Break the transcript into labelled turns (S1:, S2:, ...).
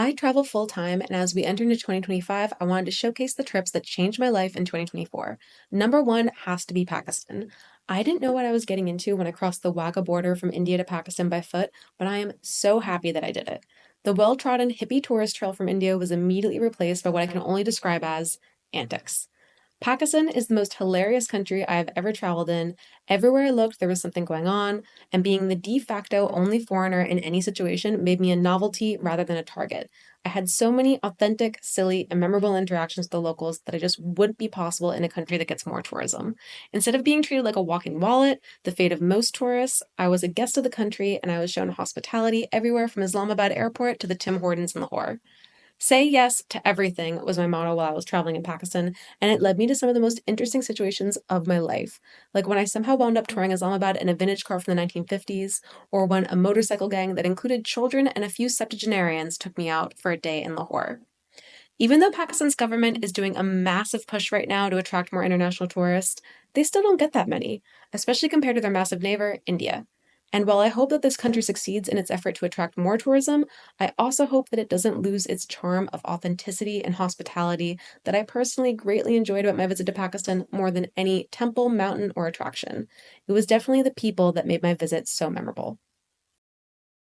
S1: I travel full time, and as we enter into 2025, I wanted to showcase the trips that changed my life in 2024. Number one has to be Pakistan. I didn't know what I was getting into when I crossed the Wagah border from India to Pakistan by foot, but I am so happy that I did it. The well trodden hippie tourist trail from India was immediately replaced by what I can only describe as antics. Pakistan is the most hilarious country I have ever traveled in. Everywhere I looked, there was something going on, and being the de facto only foreigner in any situation made me a novelty rather than a target. I had so many authentic, silly, and memorable interactions with the locals that I just wouldn't be possible in a country that gets more tourism. Instead of being treated like a walking wallet, the fate of most tourists, I was a guest of the country and I was shown hospitality everywhere from Islamabad airport to the Tim Hortons in Lahore. Say yes to everything was my motto while I was traveling in Pakistan, and it led me to some of the most interesting situations of my life. Like when I somehow wound up touring Islamabad in a vintage car from the 1950s, or when a motorcycle gang that included children and a few septuagenarians took me out for a day in Lahore. Even though Pakistan's government is doing a massive push right now to attract more international tourists, they still don't get that many, especially compared to their massive neighbor, India. And while I hope that this country succeeds in its effort to attract more tourism, I also hope that it doesn't lose its charm of authenticity and hospitality that I personally greatly enjoyed about my visit to Pakistan more than any temple, mountain, or attraction. It was definitely the people that made my visit so memorable.